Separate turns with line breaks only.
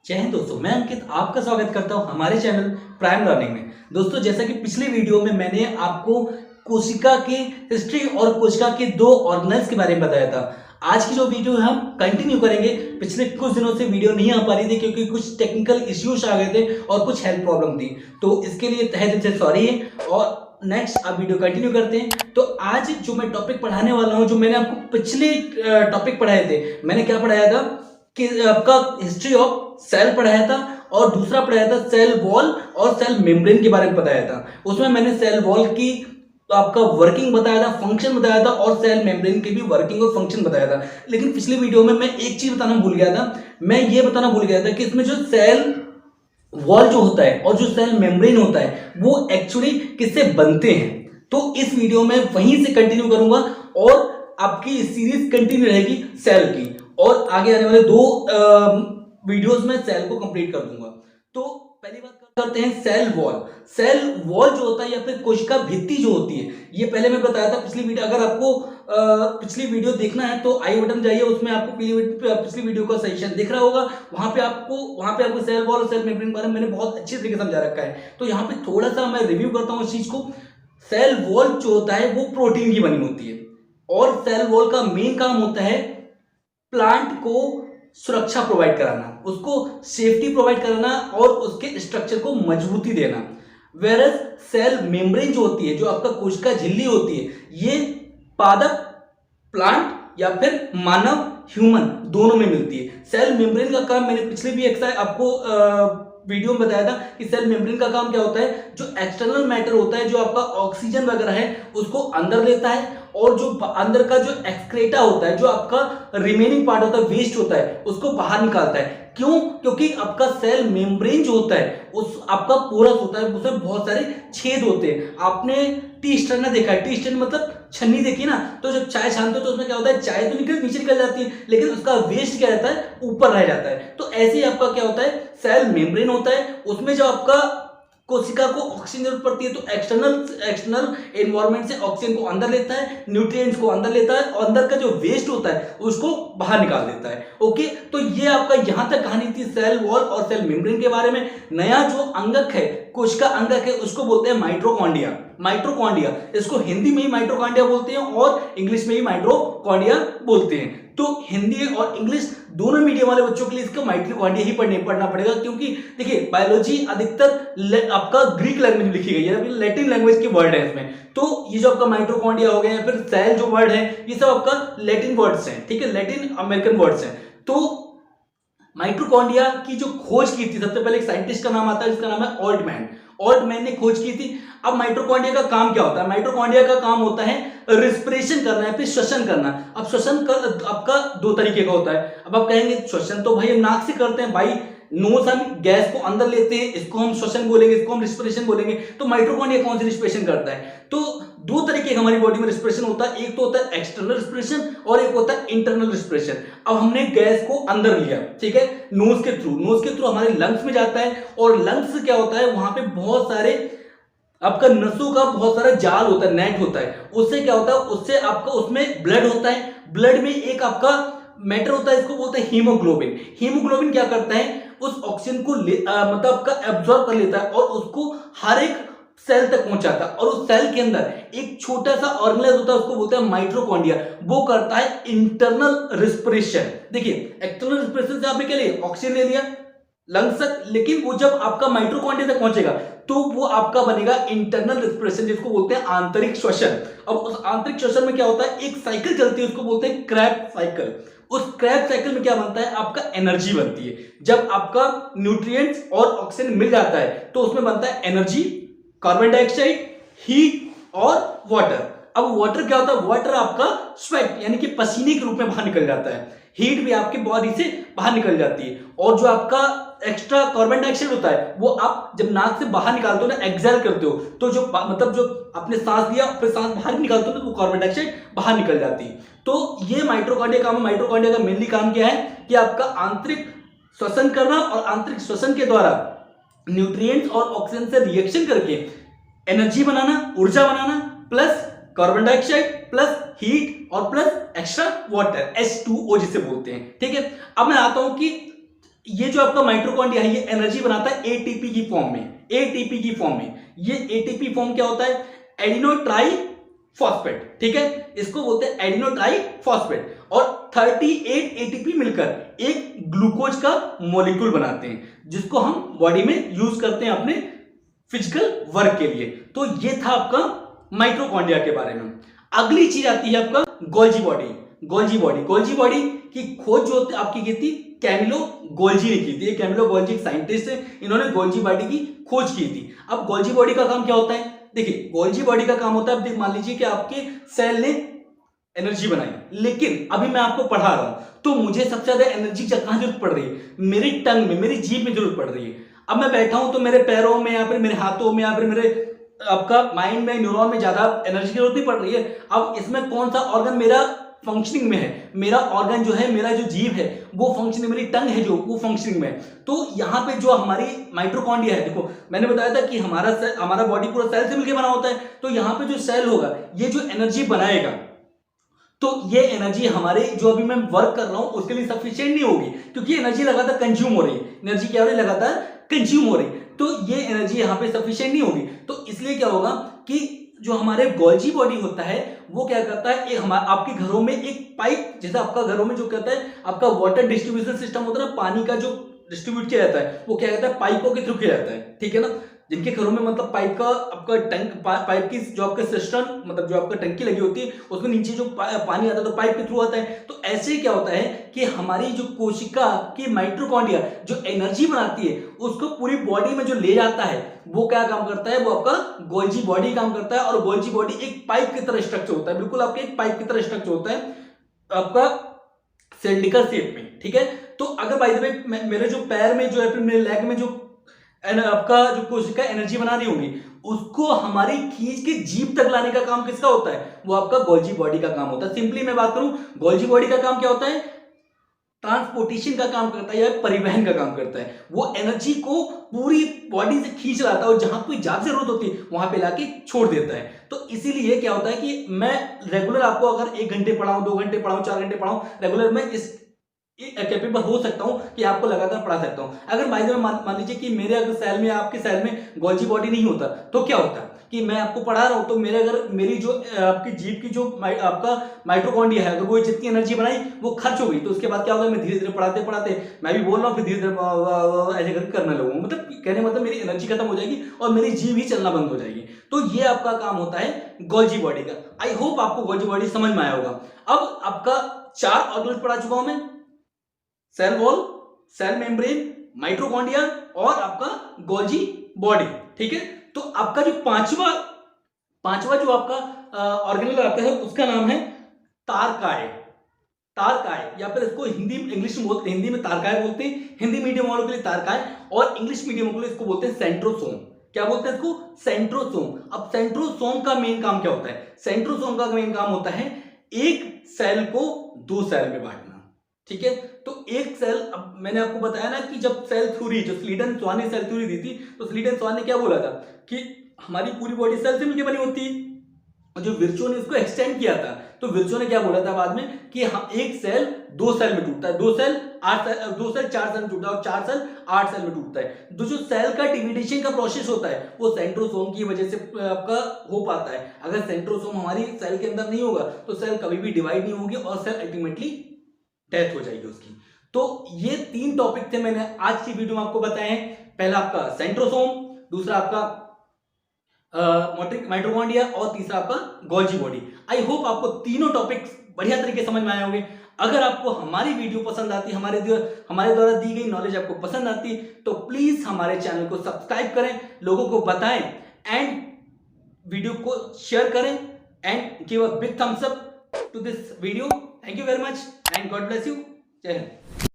जय हिंद दोस्तों, मैं अंकित आपका स्वागत करता हूं हमारे चैनल प्राइम लर्निंग में। दोस्तों, जैसा कि पिछली वीडियो में मैंने आपको कोशिका की हिस्ट्री और कोशिका के दो ऑर्गेनेल्स के बारे में बताया था। आज की जो वीडियो है हम कंटिन्यू करेंगे। पिछले कुछ दिनों से वीडियो नहीं आ पा रही थी क्योंकि कुछ टेक्निकल इश्यूज आ गए थे और कुछ हेल्थ प्रॉब्लम थी, तो इसके लिए तहे दिल से सॉरी है। और नेक्स्ट आप वीडियो कंटिन्यू करते हैं। तो आज जो मैं टॉपिक पढ़ाने वाला हूं, जो मैंने आपको पिछले टॉपिक पढ़ाए थे, मैंने क्या पढ़ाया था कि आपका हिस्ट्री ऑफ सेल पढ़ाया था और दूसरा पढ़ाया था सेल वॉल और सेल मेम्ब्रेन के बारे में बताया था। उसमें मैंने सेल वॉल की आपका वर्किंग बताया था, फंक्शन बताया था और सेल मेम्ब्रेन की भी वर्किंग और फंक्शन बताया था। लेकिन पिछली वीडियो में मैं एक चीज बताना भूल गया था। मैं ये बताना भूल गया था कि इसमें जो सेल वॉल जो होता है और जो सेल मेम्ब्रेन होता है वो एक्चुअली किससे बनते हैं। तो इस वीडियो में वहीं से कंटिन्यू करूंगा और आपकी सीरीज कंटिन्यू रहेगी सेल की, और आगे आने वाले दो वीडियोस में सेल को कंप्लीट कर दूंगा। तो पहली बात करते हैं सेल वॉल। सेल वॉल जो होता है या फिर कोशिका भित्ति जो होती है, ये पहले मैं बताया था पिछली वीडियो। अगर आपको पिछली वीडियो देखना है तो आई बटन जाइए, उसमें आपको पिछली वीडियो का सेशन दिख रहा होगा। वहां पे आपको सेल वॉल और सेल मेम्ब्रेन के बारे में मैंने बहुत अच्छे तरीके से समझा रखा है। तो यहाँ पे थोड़ा सा मैं रिव्यू करता हूँ इस चीज को। सेल वॉल जो होता है वो प्रोटीन की बनी होती है और सेल वॉल का मेन काम होता है प्लांट को सुरक्षा प्रोवाइड कराना, उसको सेफ्टी प्रोवाइड कराना और उसके स्ट्रक्चर को मजबूती देना। वेरस सेल मेम्ब्रेन जो होती है, जो आपका कोशिका झिल्ली होती है, ये पादप प्लांट या फिर मानव ह्यूमन दोनों में मिलती है। सेल मेम्ब्रेन का काम मैंने पिछले भी एक्सरसाइज आपको वीडियो में बताया था कि सेल मेम्ब्रेन का काम क्या होता है। जो एक्सटर्नल मैटर होता है, जो आपका ऑक्सीजन वगैरह है, उसको अंदर लेता है और जो अंदर का जो एक्सक्रेटा होता है, जो आपका रिमेनिंग पार्ट होता है, वेस्ट होता है, उसको बाहर निकालता है। क्यों? क्योंकि आपका सेल मेम्ब्रेन जो होता है उस आपका पोरस होता है, उसमें बहुत सारे छेद होते हैं। आपने टी स्ट्रेनर देखा है, टी स्ट्रेनर मतलब छन्नी देखी ना, तो जब चाय छानते हो तो उसमें क्या होता है, चाय तो नीचे निकल जाती है लेकिन उसका वेस्ट क्या रहता है, ऊपर रह जाता है। तो ऐसे ही आपका क्या होता है, सेल मेम्ब्रेन होता है। उसमें जो आपका कोशिका को ऑक्सीजन जरूरत पड़ती है तो एक्सटर्नल एनवायरनमेंट से ऑक्सीजन को अंदर लेता है, न्यूट्रिएंट्स को अंदर लेता है और अंदर का जो वेस्ट होता है उसको बाहर निकाल देता है। ओके, तो ये आपका यहां तक कहानी थी सेल वॉल और सेल मेम्ब्रेन के बारे में। नया जो अंगक है, कोशिका अंगक है, उसको बोलते हैं माइटोकॉन्ड्रिया। माइटोकॉन्ड्रिया, इसको हिंदी में ही माइटोकॉन्ड्रिया बोलते हैं और इंग्लिश में ही माइटोकॉन्ड्रिया बोलते हैं। तो हिंदी और इंग्लिश दोनों मीडियम वाले बच्चों के लिए इसका माइटोकॉन्ड्रिया ही पढ़ना पड़ेगा, क्योंकि देखिए बायोलॉजी अधिकतर आपका ग्रीक लैंग्वेज में लिखी गई है, लैटिन लैंग्वेज के वर्ड है इसमें। तो ये जो आपका माइटोकॉन्ड्रिया हो गया या फिर सेल जो वर्ड है, ये सब आपका लैटिन वर्ड्स हैं, ठीक है, लैटिन अमेरिकन वर्ड्स हैं। तो माइटोकॉन्ड्रिया की जो खोज की थी, सबसे पहले एक साइंटिस्ट का नाम आता है जिसका नाम है ऑल्टमैन ने खोज की थी। अब माइटोकॉन्ड्रिया का काम क्या होता है? माइटोकॉन्ड्रिया का काम होता है रिस्पिरेशन करना है, फिर श्वसन करना। अब श्वसन कर आपका दो तरीके का होता है। अब आप कहेंगे श्वसन तो भाई हम नाक से करते हैं, भाई नोज हम गैस को अंदर लेते हैं, इसको हम श्वसन बोलेंगे, इसको हम रिस्पिरेशन बोलेंगे। तो माइटोकॉन्ड्रिया कौन सी रिस्पिरेशन करता है? तो दो तरीके का हमारी बॉडी में रिस्पिरेशन होता है, एक तो होता है एक्सटर्नल रिस्पिरेशन और एक होता है इंटरनल रिस्पिरेशन। अब हमने गैस को अंदर लिया, ठीक है, नोज के थ्रू हमारे लंग्स में जाता है और लंग्स से क्या होता है, वहां पे बहुत सारे आपका नसों का बहुत सारा जाल होता है, नेट होता है। उससे क्या होता है, उससे आपका उसमें ब्लड होता है, ब्लड में एक आपका मैटर होता है, इसको बोलते हैं हीमोग्लोबिन। हीमोग्लोबिन क्या करता है, उस ऑक्सीजन को मतलब आपका एब्जॉर्ब कर लेता है और उसको हर एक सेल तक पहुंचाता है। और उस सेल के अंदर एक छोटा सा ऑर्गेनेल होता है, उसको बोलते हैं माइटोकॉन्ड्रिया। वो करता है इंटरनल रिस्पिरेशन। देखिए एक्सटर्नल रिस्पिरेशन से आपने क्या लिया, ऑक्सीजन ले लिया लंग्स तक, लेकिन वो जब आपका माइटोकॉन्ड्रिया तक पहुंचेगा तो वो आपका बनेगा इंटरनल रिस्पिरेशन, जिसको बोलते हैं आंतरिक श्वसन। अब उस आंतरिक श्वसन में क्या होता है, एक साइकिल चलती है, उसको बोलते हैं क्रेब्स साइकिल। उस क्रेब्स साइकिल में क्या बनता है, आपका एनर्जी बनती है। जब आपका न्यूट्रिएंट्स और ऑक्सीजन मिल जाता है तो उसमें बनता है एनर्जी, कार्बन डाइऑक्साइड, हीट और वाटर। अब वाटर क्या होता है, वाटर आपका स्वेट यानी कि पसीने के रूप में बाहर निकल जाता है, हीट भी आपकी बॉडी से बाहर निकल जाती है। और जो आपका एक्स्ट्रा कार्बन डाइऑक्साइड होता है वो आप जब नाक से बाहर निकालते हो ना, एक्सहेल करते हो, तो जो मतलब जो आपने सांस लिया फिर सांस बाहर निकालते हो तो वो कार्बन डाइऑक्साइड बाहर निकल जाती है। तो ये माइटोकॉन्ड्रिया काम है। माइटोकॉन्ड्रिया का मेनली काम क्या है कि आपका आंतरिक श्वसन करना और आंतरिक श्वसन के द्वारा न्यूट्रिएंट्स और ऑक्सीजन से रिएक्शन करके एनर्जी बनाना, ऊर्जा बनाना, plus carbon dioxide plus heat और प्लस एक्स्ट्रा वाटर, H2O जिसे बोलते हैं। ठीक है, अब मैं आता हूं कि ये जो आपका माइटोकॉन्ड्रिया है ये एनर्जी बनाता है एटीपी की फॉर्म में। एटीपी की फॉर्म में ये एटीपी फॉर्म क्या होता है? एडिनो ट्राई फॉस्फेट, ठीक है, इसको बोलते हैं एडिनो ट्राई फॉस्फेट। और 38 एटीपी मिलकर एक ग्लूकोज का मॉलिक्यूल बनाते हैं जिसको हम बॉडी में यूज करते हैं अपने फिजिकल वर्क के लिए। तो ये था आपका माइटोकॉन्ड्रिया के बारे में। अगली चीज आती है आपका Golgi body. Golgi body, Golgi body की खोज जो आपकी की थी कैमिलो गोल्जी ने की थी। कैमिलो गोल्जी एक साइंटिस्ट है, इन्होंने गोल्जी बॉडी की खोज की थी। अब गोल्जी बॉडी का काम क्या होता है? देखिए गोल्जी बॉडी का काम होता है, मान लीजिए कि आपके सेल ने एनर्जी बनाई, लेकिन अभी मैं आपको पढ़ा रहा हूं तो मुझे सबसे ज्यादा एनर्जी कहां जरूरत पड़ रही है? मेरी टंग में, मेरी जीभ में जरूरत पड़ रही है। अब मैं बैठा हूं तो मेरे पैरों में या फिर मेरे हाथों में या फिर मेरे आपका माइंड में, न्यूरॉन में ज्यादा एनर्जी की जरूरत नहीं पड़ रही है। अब इसमें कौन सा ऑर्गन मेरा फंक्शनिंग में है? मेरा ऑर्गन जो है, मेरा जो जीव है वो फंक्शनिंग, मेरी टंग है जो वो फंक्शनिंग में है। तो यहाँ पे जो हमारी माइटोकॉन्ड्रिया है, देखो मैंने बताया था कि हमारा बॉडी पूरा सेल से मिलकर बना होता है। तो यहाँ पे जो सेल होगा ये जो एनर्जी बनाएगा, तो ये एनर्जी हमारे जो अभी मैं वर्क कर रहा हूं उसके लिए सफिशिएंट नहीं होगी, क्योंकि एनर्जी लगातार कंज्यूम हो रही है। एनर्जी क्या हो रही है? लगातार कंज्यूम हो रही है। तो ये एनर्जी यहाँ पे सफिशिएंट नहीं होगी। तो इसलिए क्या होगा कि जो हमारे गोल्जी बॉडी होता है वो क्या करता है, आपके घरों में एक पाइप, जैसे आपका घरों में जो कहता है आपका वाटर डिस्ट्रीब्यूशन सिस्टम होता है ना, पानी का जो डिस्ट्रीब्यूट किया जाता है वो क्या कहता है? पाइपों के थ्रू किया जाता है, ठीक है ना। जिनके घरों में मतलब पाइप का आपका टैंक, पाइप की जो आपका सिस्टम, मतलब जो आपका टंकी लगी होती है उसमें नीचे जो पानी आता है तो पाइप के थ्रू आता है। तो ऐसे क्या होता है कि हमारी जो कोशिका की माइटोकॉन्ड्रिया जो एनर्जी बनाती है उसको पूरी बॉडी में जो ले जाता है वो क्या काम करता है? वो आपका गोल्जी बॉडी काम करता है। और गोल्जी बॉडी एक पाइप की तरह स्ट्रक्चर होता है, बिल्कुल आपके एक पाइप की तरह स्ट्रक्चर होता है आपका सिलिंड्रिकल शेप में, ठीक है। तो अगर बाय द वे मेरे जो पैर में जो है, फिर मेरे लेग में जो आपका जो कोशिका एनर्जी बना रही होगी उसको हमारी खींच के जीभ तक लाने का काम किसका होता है? वो आपका गोल्जी बॉडी का काम होता है। सिंपली मैं बात करूं, गोल्जी बॉडी का काम क्या होता है? ट्रांसपोर्टेशन का काम करता है या परिवहन का काम करता है। वो एनर्जी को पूरी बॉडी से खींच लाता है और जहां कोई ज्यादा जरूरत होती है वहां पे लाके छोड़ देता है। तो इसीलिए क्या होता है कि मैं रेगुलर आपको अगर 1 घंटे पढ़ाऊं, 2 घंटे पढ़ाऊं, 4 घंटे पढ़ाऊं, रेगुलर मैं इस कैपेबल हो सकता हूं कि आपको लगातार पढ़ा सकता हूं। अगर बाय द वे मान लीजिए कि मेरे अगर सेल में, आपके सेल में गोल्जी बॉडी नहीं होता तो क्या होता कि मैं आपको पढ़ा रहा हूं तो मेरे अगर मेरी जो आपकी जीभ की जो आपका माइटोकॉन्ड्रिया है, अगर वो जितनी एनर्जी बनाई वो खर्च हो गई, तो उसके बाद क्या होगा? मैं धीरे धीरे पढ़ाते पढ़ाते मैं भी बोल रहा हूँ, फिर धीरे धीरे ऐसे करके करने लगूंगा। मतलब कहने मतलब मेरी एनर्जी खत्म हो जाएगी और मेरी जीभ ही चलना बंद हो जाएगी। तो ये आपका काम होता है गोल्जी बॉडी का। आई होप आपको गोल्जी बॉडी समझ में आया होगा। अब आपका 4 ऑर्गन्स पढ़ा चुका हूं मैं, cell wall, cell membrane, mitochondria और आपका गोल्जी बॉडी, ठीक है। तो आपका जो पांचवा जो आपका ऑर्गेनल आता है उसका नाम है तारकाय। तारकाय या फिर इसको इंग्लिश में बोलते हैं, हिंदी में तारकाय बोलते हैं, हिंदी मीडियम वालों के लिए तारकाय, और इंग्लिश मीडियम के लिए इसको बोलते हैं सेंट्रोसोम। क्या बोलते हैं इसको? सेंट्रोसोम। अब सेंट्रोसोम का मेन काम क्या होता है? सेंट्रोसोम का मेन काम होता है एक सेल को 2 सेल में बांटना, ठीक है। तो एक सेल, अब मैंने आपको बताया ना कि जब सेल थ्योरी, जो स्लीडन स्वान ने सेल थ्योरी दी थी, तो स्लीडन स्वान ने क्या बोला था कि हमारी पूरी बॉडी सेल से मिलकर बनी होती है। और जो विर्चो ने इसको एक्सटेंड किया था, तो विर्चो ने क्या बोला था बाद में कि हम एक सेल 2 सेल में टूटता है, 2 सेल 4 सेल में टूटता है और 4 सेल 8 सेल में टूटता है। जो सेल का डिविडेशन का प्रोसेस होता है वो सेंट्रोसोम की वजह से आपका हो पाता है। अगर सेंट्रोसोम हमारी सेल के अंदर नहीं होगा तो सेल कभी भी डिवाइड नहीं होगी और सेल अल्टीमेटली डेथ हो जाएगी उसकी। तो ये 3 टॉपिक थे मैंने आज की वीडियो में आपको बताए हैं। पहला आपका सेंट्रोसोम, दूसरा आपका माइटोकॉन्ड्रिया और तीसरा आपका गोल्जी बॉडी। आई होप आपको तीनों टॉपिक्स बढ़िया तरीके समझ में आए होंगे। अगर आपको हमारी वीडियो पसंद आती, हमारे द्वारा दी गई नॉलेज आपको पसंद आती, तो प्लीज हमारे चैनल को सब्सक्राइब करें, लोगों को बताएं एंड वीडियो को शेयर करें and give a big thumbs up to this video. Thank you very much and God bless you. जय हिंद।